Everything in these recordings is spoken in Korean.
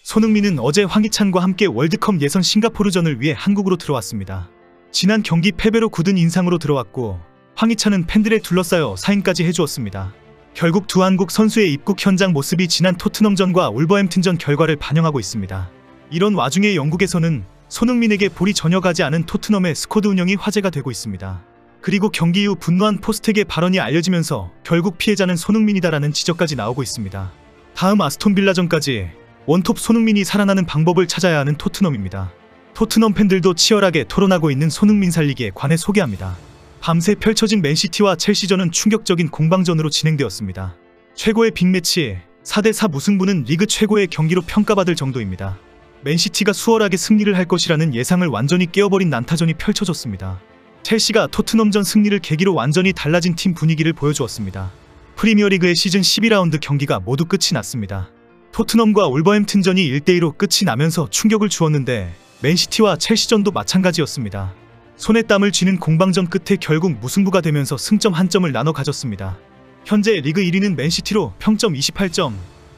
손흥민은 어제 황희찬과 함께 월드컵 예선 싱가포르전을 위해 한국으로 들어왔습니다. 지난 경기 패배로 굳은 인상으로 들어왔고 황희찬은 팬들에 둘러싸여 사인까지 해주었습니다. 결국 두 한국 선수의 입국 현장 모습이 지난 토트넘전과 울버햄튼전 결과를 반영하고 있습니다. 이런 와중에 영국에서는 손흥민에게 볼이 전혀 가지 않은 토트넘의 스쿼드 운영이 화제가 되고 있습니다. 그리고 경기 이후 분노한 포스텍의 발언이 알려지면서 결국 피해자는 손흥민이다라는 지적까지 나오고 있습니다. 다음 아스톤빌라전까지 원톱 손흥민이 살아나는 방법을 찾아야 하는 토트넘입니다. 토트넘 팬들도 치열하게 토론하고 있는 손흥민 살리기에 관해 소개합니다. 밤새 펼쳐진 맨시티와 첼시전은 충격적인 공방전으로 진행되었습니다. 최고의 빅매치 4대4 무승부는 리그 최고의 경기로 평가받을 정도입니다. 맨시티가 수월하게 승리를 할 것이라는 예상을 완전히 깨어버린 난타전이 펼쳐졌습니다. 첼시가 토트넘전 승리를 계기로 완전히 달라진 팀 분위기를 보여주었습니다. 프리미어리그의 시즌 12라운드 경기가 모두 끝이 났습니다. 토트넘과 울버햄튼전이 1대2로 끝이 나면서 충격을 주었는데 맨시티와 첼시전도 마찬가지였습니다. 손에 땀을 쥐는 공방전 끝에 결국 무승부가 되면서 승점 한 점을 나눠 가졌습니다. 현재 리그 1위는 맨시티로 평점 28점,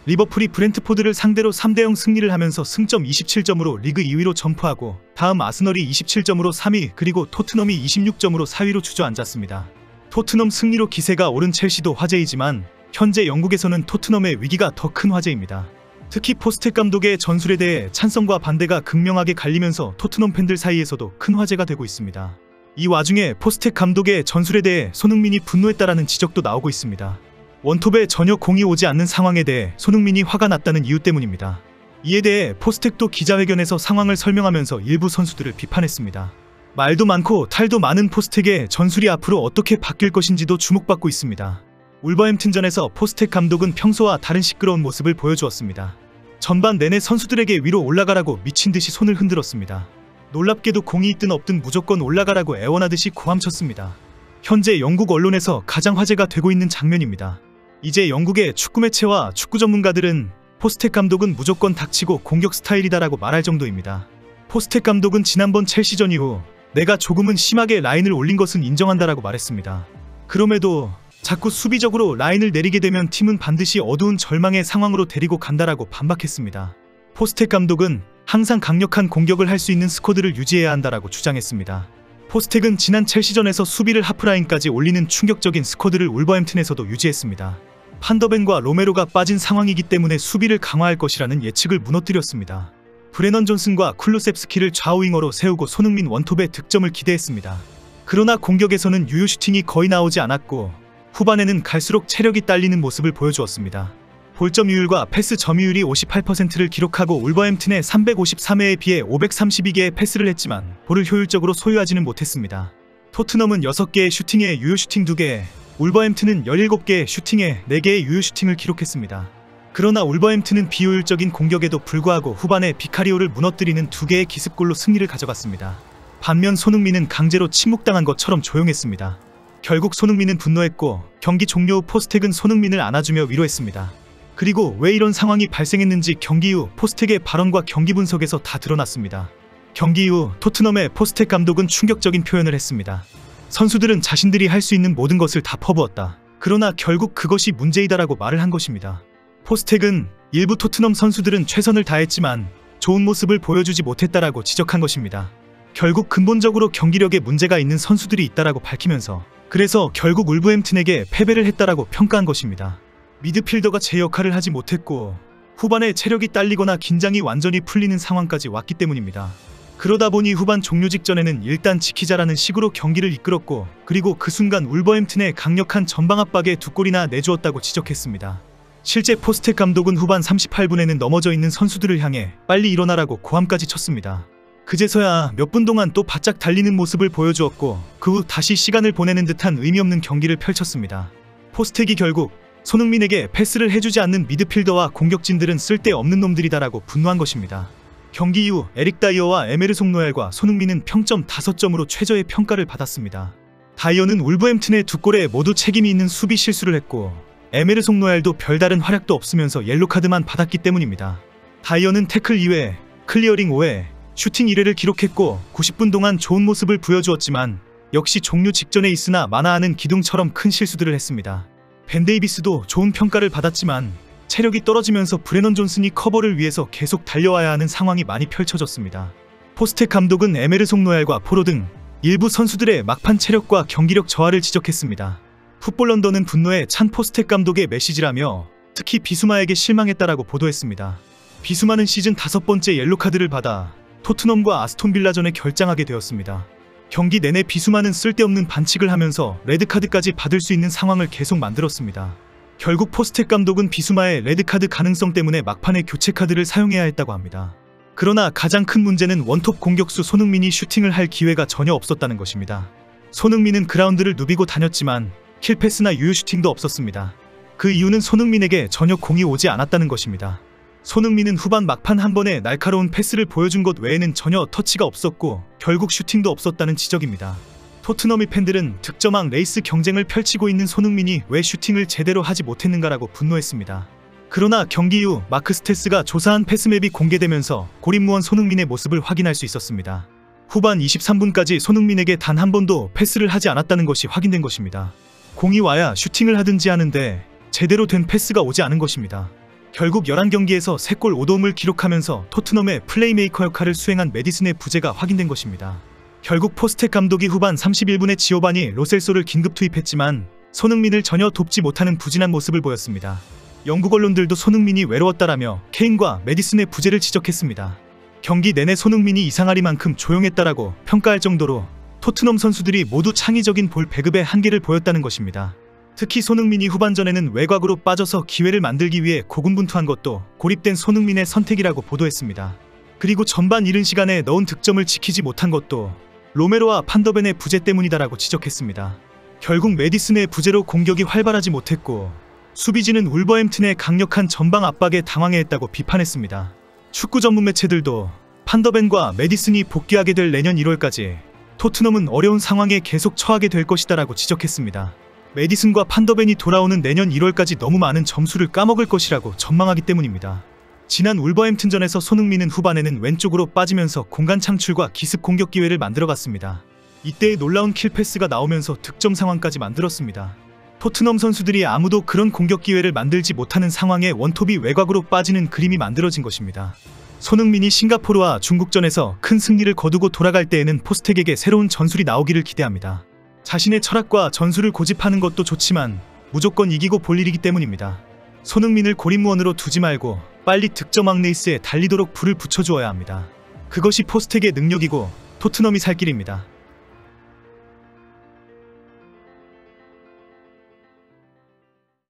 리버풀이 브렌트포드를 상대로 3대0 승리를 하면서 승점 27점으로 리그 2위로 점프하고 다음 아스널이 27점으로 3위 그리고 토트넘이 26점으로 4위로 주저앉았습니다. 토트넘 승리로 기세가 오른 첼시도 화제이지만 현재 영국에서는 토트넘의 위기가 더 큰 화제입니다. 특히 포스텍 감독의 전술에 대해 찬성과 반대가 극명하게 갈리면서 토트넘 팬들 사이에서도 큰 화제가 되고 있습니다. 이 와중에 포스텍 감독의 전술에 대해 손흥민이 분노했다라는 지적도 나오고 있습니다. 원톱에 전혀 공이 오지 않는 상황에 대해 손흥민이 화가 났다는 이유 때문입니다. 이에 대해 포스텍도 기자회견에서 상황을 설명하면서 일부 선수들을 비판했습니다. 말도 많고 탈도 많은 포스텍의 전술이 앞으로 어떻게 바뀔 것인지도 주목받고 있습니다. 울버햄튼전에서 포스텍 감독은 평소와 다른 시끄러운 모습을 보여주었습니다. 전반 내내 선수들에게 위로 올라가라고 미친듯이 손을 흔들었습니다. 놀랍게도 공이 있든 없든 무조건 올라가라고 애원하듯이 고함쳤습니다. 현재 영국 언론에서 가장 화제가 되고 있는 장면입니다. 이제 영국의 축구 매체와 축구 전문가들은 포스텍 감독은 무조건 닥치고 공격 스타일이다라고 말할 정도입니다. 포스텍 감독은 지난번 첼시전 이후 내가 조금은 심하게 라인을 올린 것은 인정한다라고 말했습니다. 그럼에도 자꾸 수비적으로 라인을 내리게 되면 팀은 반드시 어두운 절망의 상황으로 데리고 간다라고 반박했습니다. 포스텍 감독은 항상 강력한 공격을 할 수 있는 스쿼드를 유지해야 한다라고 주장했습니다. 포스텍은 지난 첼시전에서 수비를 하프라인까지 올리는 충격적인 스쿼드를 울버햄튼에서도 유지했습니다. 판더벤과 로메로가 빠진 상황이기 때문에 수비를 강화할 것이라는 예측을 무너뜨렸습니다. 브레넌 존슨과 쿨루셉스키를 좌우윙어로 세우고 손흥민 원톱에 득점을 기대했습니다. 그러나 공격에서는 유효 슈팅이 거의 나오지 않았고 후반에는 갈수록 체력이 딸리는 모습을 보여주었습니다. 볼점 유율과 패스 점유율이 58%를 기록하고 울버햄튼의 353회에 비해 532개의 패스를 했지만 볼을 효율적으로 소유하지는 못했습니다. 토트넘은 6개의 슈팅에 유효 슈팅 2개, 울버햄튼은 17개의 슈팅에 4개의 유효 슈팅을 기록했습니다. 그러나 울버햄튼은 비효율적인 공격에도 불구하고 후반에 비카리오를 무너뜨리는 2개의 기습골로 승리를 가져갔습니다. 반면 손흥민은 강제로 침묵당한 것처럼 조용했습니다. 결국 손흥민은 분노했고 경기 종료 후 포스텍은 손흥민을 안아주며 위로했습니다. 그리고 왜 이런 상황이 발생했는지 경기 후 포스텍의 발언과 경기 분석에서 다 드러났습니다. 경기 이후 토트넘의 포스텍 감독은 충격적인 표현을 했습니다. 선수들은 자신들이 할 수 있는 모든 것을 다 퍼부었다. 그러나 결국 그것이 문제이다라고 말을 한 것입니다. 포스텍은 일부 토트넘 선수들은 최선을 다했지만 좋은 모습을 보여주지 못했다라고 지적한 것입니다. 결국 근본적으로 경기력에 문제가 있는 선수들이 있다라고 밝히면서 그래서 결국 울버햄튼에게 패배를 했다라고 평가한 것입니다. 미드필더가 제 역할을 하지 못했고 후반에 체력이 딸리거나 긴장이 완전히 풀리는 상황까지 왔기 때문입니다. 그러다 보니 후반 종료 직전에는 일단 지키자라는 식으로 경기를 이끌었고 그리고 그 순간 울버햄튼의 강력한 전방 압박에 2골이나 내주었다고 지적했습니다. 실제 포스텍 감독은 후반 38분에는 넘어져 있는 선수들을 향해 빨리 일어나라고 고함까지 쳤습니다. 그제서야 몇 분 동안 또 바짝 달리는 모습을 보여주었고 그 후 다시 시간을 보내는 듯한 의미 없는 경기를 펼쳤습니다. 포스텍이 결국 손흥민에게 패스를 해주지 않는 미드필더와 공격진들은 쓸데없는 놈들이다라고 분노한 것입니다. 경기 이후 에릭 다이어와 에메르송 노엘과 손흥민은 평점 5점으로 최저의 평가를 받았습니다. 다이어는 울버햄튼의 2골에 모두 책임이 있는 수비 실수를 했고 에메르송 노엘도 별다른 활약도 없으면서 옐로카드만 받았기 때문입니다. 다이어는 태클 2회, 클리어링 5회, 슈팅 1회를 기록했고 90분 동안 좋은 모습을 보여주었지만 역시 종료 직전에 있으나 마나하는 기둥처럼 큰 실수들을 했습니다. 벤 데이비스도 좋은 평가를 받았지만 체력이 떨어지면서 브레넌 존슨이 커버를 위해서 계속 달려와야 하는 상황이 많이 펼쳐졌습니다. 포스텍 감독은 에메르송 로얄과 포로 등 일부 선수들의 막판 체력과 경기력 저하를 지적했습니다. 풋볼 런던은 분노에 찬 포스텍 감독의 메시지라며 특히 비수마에게 실망했다라고 보도했습니다. 비수마는 시즌 5번째 옐로카드를 받아 토트넘과 아스톤빌라전에 결장하게 되었습니다. 경기 내내 비수마는 쓸데없는 반칙을 하면서 레드카드까지 받을 수 있는 상황을 계속 만들었습니다. 결국 포스텍 감독은 비수마의 레드카드 가능성 때문에 막판에 교체카드를 사용해야 했다고 합니다. 그러나 가장 큰 문제는 원톱 공격수 손흥민이 슈팅을 할 기회가 전혀 없었다는 것입니다. 손흥민은 그라운드를 누비고 다녔지만 킬패스나 유효 슈팅도 없었습니다. 그 이유는 손흥민에게 전혀 공이 오지 않았다는 것입니다. 손흥민은 후반 막판 한 번에 날카로운 패스를 보여준 것 외에는 전혀 터치가 없었고 결국 슈팅도 없었다는 지적입니다. 토트넘의 팬들은 득점왕 레이스 경쟁을 펼치고 있는 손흥민이 왜 슈팅을 제대로 하지 못했는가라고 분노했습니다. 그러나 경기 이후 마크 스테스가 조사한 패스맵이 공개되면서 고립무원 손흥민의 모습을 확인할 수 있었습니다. 후반 23분까지 손흥민에게 단 한 번도 패스를 하지 않았다는 것이 확인된 것입니다. 공이 와야 슈팅을 하든지 하는데 제대로 된 패스가 오지 않은 것입니다. 결국 11경기에서 3골 5도움을 기록하면서 토트넘의 플레이메이커 역할을 수행한 메디슨의 부재가 확인된 것입니다. 결국 포스텍 감독이 후반 31분에 지오바니 로셀소를 긴급 투입했지만 손흥민을 전혀 돕지 못하는 부진한 모습을 보였습니다. 영국 언론들도 손흥민이 외로웠다라며 케인과 메디슨의 부재를 지적했습니다. 경기 내내 손흥민이 이상하리만큼 조용했다라고 평가할 정도로 토트넘 선수들이 모두 창의적인 볼 배급의 한계를 보였다는 것입니다. 특히 손흥민이 후반전에는 외곽으로 빠져서 기회를 만들기 위해 고군분투한 것도 고립된 손흥민의 선택이라고 보도했습니다. 그리고 전반 이른 시간에 넣은 득점을 지키지 못한 것도 로메로와 판더벤의 부재 때문이다라고 지적했습니다. 결국 메디슨의 부재로 공격이 활발하지 못했고 수비진은 울버햄튼의 강력한 전방 압박에 당황해했다고 비판했습니다. 축구 전문 매체들도 판더벤과 메디슨이 복귀하게 될 내년 1월까지 토트넘은 어려운 상황에 계속 처하게 될 것이다라고 지적했습니다. 메디슨과 판더벤이 돌아오는 내년 1월까지 너무 많은 점수를 까먹을 것이라고 전망하기 때문입니다. 지난 울버햄튼전에서 손흥민은 후반에는 왼쪽으로 빠지면서 공간 창출과 기습 공격 기회를 만들어갔습니다. 이때의 놀라운 킬패스가 나오면서 득점 상황까지 만들었습니다. 토트넘 선수들이 아무도 그런 공격 기회를 만들지 못하는 상황에 원톱이 외곽으로 빠지는 그림이 만들어진 것입니다. 손흥민이 싱가포르와 중국전에서 큰 승리를 거두고 돌아갈 때에는 포스텍에게 새로운 전술이 나오기를 기대합니다. 자신의 철학과 전술을 고집하는 것도 좋지만 무조건 이기고 볼 일이기 때문입니다. 손흥민을 고립무원으로 두지 말고 빨리 득점왕 레이스에 달리도록 불을 붙여주어야 합니다. 그것이 포스텍의 능력이고 토트넘이 살 길입니다.